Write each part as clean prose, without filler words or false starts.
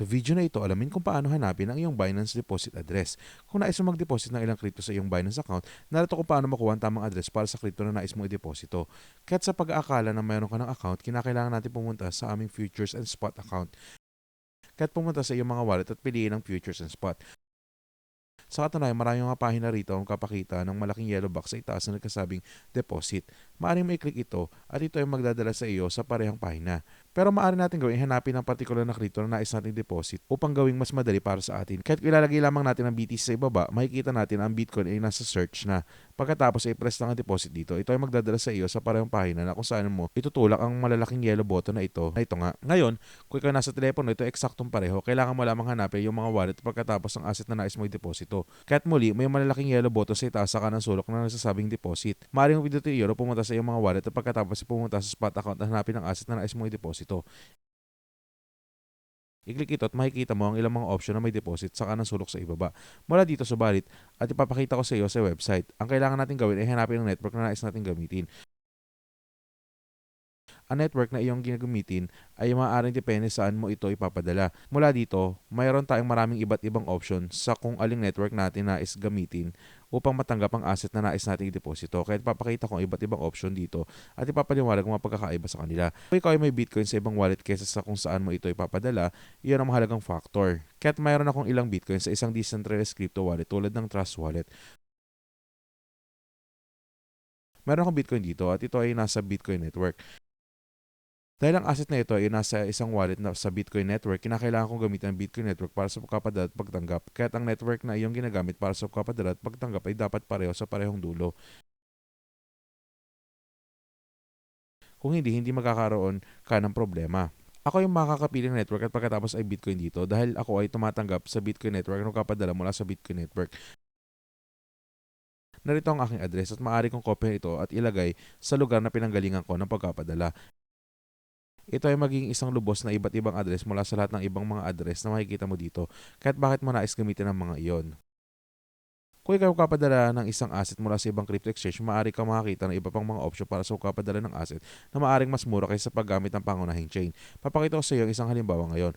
Sa video na ito, alamin kung paano hanapin ang iyong Binance deposit address. Kung nais mo mag-deposit ng ilang crypto sa iyong Binance account, narito kung paano makuha ang tamang address para sa crypto na nais mong i-deposito. Kahit sa pag-aakala na mayroon ka ng account, kinakailangan natin pumunta sa aming futures and spot account. Kahit pumunta sa iyong mga wallet at piliin ang futures and spot. Sa katunayan, maraming mga pahina rito ang kapakita ng malaking yellow box sa itaas na nagkasabing deposit. Maaaring may click ito at ito ay magdadala sa iyo sa parehang pahina. Pero maaari natin gawin hanapin ang particular na crypto na nais nating deposit upang gawing mas madali para sa atin. Kahit ilalagay lamang natin ang BTC sa ibaba, makikita natin ang Bitcoin ay nasa search na. Pagkatapos ay press lang ang deposit dito. Ito ay magdadala sa iyo sa parehong pahina na kung saan mo itutulak ang malalaking yellow button na ito. Nga. Ngayon, kung ikaw nasa telepono, ito ay eksaktong pareho. Kailangan mo lamang hanapin yung mga wallet pagkatapos ng asset na nais mo i-deposito. Kaya't muli, may malalaking yellow button sa itaas sa kanang sulok na nagsasabing deposit. Maaaring mo pindutin iyon o pumunta sa iyong mga wallet at pagkatapos pumunta sa spot account at hanapin ang asset na nais mo i-deposito. I-click ito at makikita mo ang ilang mga option na may deposit sa kanang sulok sa ibaba. Mula dito subalit at ipapakita ko sa iyo sa website. Ang kailangan natin gawin ay hanapin ang network na nais natin gamitin. Ang network na iyong ginagamitin ay maaaring depende saan mo ito ipapadala. Mula dito, mayroon tayong maraming iba't ibang option sa kung aling network natin nais gamitin upang matanggap ang asset na nais nating i-deposito. Kaya papakita ko ang iba't ibang option dito at ipapaliwanag ang mga pagkakaiba sa kanila. Kung ikaw ay may Bitcoin sa ibang wallet kaysa sa kung saan mo ito ipapadala, iyon ang mahalagang factor. Kaya't mayroon akong ilang Bitcoin sa isang decentralized crypto wallet tulad ng Trust Wallet. Meron akong Bitcoin dito at ito ay nasa Bitcoin Network. Dahil ang asset na ito ay nasa isang wallet na sa Bitcoin Network, kinakailangan kong gamitin ang Bitcoin Network para sa pagpapadala at pagtanggap. Kaya't ang network na iyong ginagamit para sa pagpapadala at pagtanggap ay dapat pareho sa parehong dulo. Kung hindi magkakaroon ka ng problema. Ako yung makakapiling network at pagkatapos ay Bitcoin dito dahil ako ay tumatanggap sa Bitcoin Network at nagpapadala mula sa Bitcoin Network. Narito ang aking address at maaari kong kopyahin ito at ilagay sa lugar na pinanggalingan ko ng pagpapadala. Ito ay magiging isang lubos na iba't ibang address mula sa lahat ng ibang mga address na makikita mo dito, kahit bakit mo nais gamitin ang mga iyon. Kung ikaw kapadala ng isang asset mula sa ibang crypto exchange, maaari kang makakita ng iba pang mga option para sa kapadala ng asset na maaaring mas mura kaysa paggamit ng pangunahing chain. Papakita ko sa iyo ang isang halimbawa ngayon.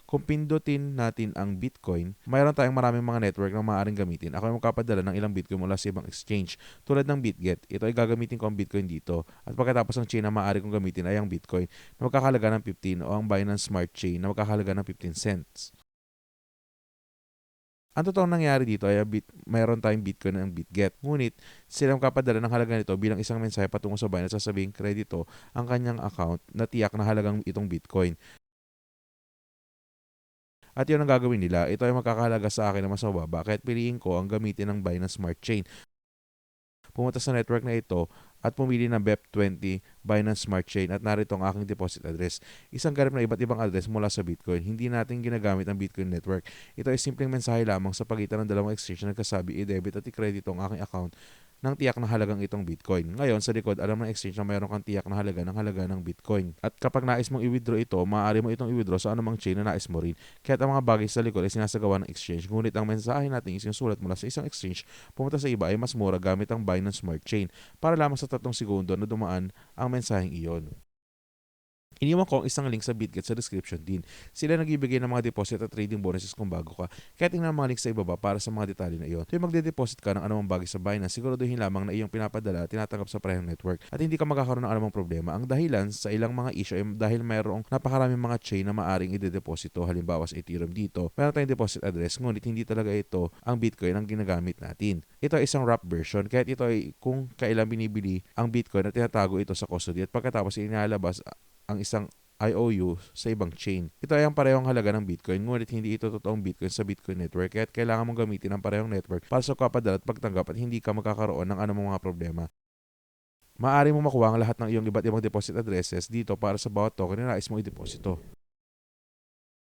Kung pindutin natin ang Bitcoin, mayroon tayong maraming mga network na maaaring gamitin. Ako ay magkapadala ng ilang Bitcoin mula sa ibang exchange tulad ng BitGet. Ito ay gagamitin ko ang Bitcoin dito at pagkatapos ng chain na maaari kong gamitin ay ang Bitcoin na magkakahalaga ng 15 o ang Binance Smart Chain na magkakahalaga ng 15 cents. Ang totoong nangyari dito ay mayroon tayong Bitcoin ng BitGet. Ngunit sila magkapadala ng halaga nito bilang isang mensahe patungo sa Binance sasabing kredito ang kanyang account na tiyak na halagang itong Bitcoin. At yun ang gagawin nila. Ito ay magkakahalaga sa akin na mas mababa. Kahit piliin ko ang gamitin ng Binance Smart Chain. Pumunta sa network na ito at pumili ng BEP20 Binance Smart Chain at narito ang aking deposit address. Isang ganap na iba't ibang address mula sa Bitcoin. Hindi natin ginagamit ang Bitcoin Network. Ito ay simpleng mensahe lamang sa pagitan ng dalawang exchange na nagkasabi i-debit at i-credit ang aking account ng tiyak na halagang itong Bitcoin. Ngayon, sa likod, alam ng exchange na mayroon kang tiyak na halaga ng Bitcoin. At kapag nais mong i-withdraw ito, maaari mo itong i-withdraw sa anumang chain na nais mo rin. Kaya ang mga bagay sa likod ay sinasagawa ng exchange. Ngunit ang mensahe natin isinusulat mula sa isang exchange, pumunta sa iba ay mas mura gamit ang Binance Smart Chain para lamang sa 3 segundo na dumaan ang mensaheng iyon. Iniwan ko ang isang link sa BitGet sa description din. Sila nagbibigay ng mga deposit at trading bonuses kung bago ka. Kaya tingnan ang mga link sa ibaba para sa mga detalye na iyon. Tuwing magde-deposit ka ng anumang bagay sa Binance, siguraduhin lamang na iyong pinapadala at tinatanggap sa parehong network at hindi ka magkakaroon ng anumang problema. Ang dahilan sa ilang mga issue ay dahil mayroong napakaraming mga chain na maaring ide-deposito. Halimbawa sa Ethereum dito, meron tayong deposit address ngunit hindi talaga ito ang Bitcoin ang ginagamit natin. Ito ay isang wrap version kaya ito ay kung kailan binibili ang Bitcoin at tinatago ito sa custody at pagkatapos inalabas ang isang IOU sa ibang chain. Ito ay ang parehong halaga ng Bitcoin, ngunit hindi ito totoong Bitcoin sa Bitcoin Network, kaya kailangan mong gamitin ang parehong network para sa kapadala at pagtanggap at hindi ka magkakaroon ng anumang mga problema. Maaari mo makuha ang lahat ng iyong iba't ibang deposit addresses dito para sa bawat token na nais mong i-deposito.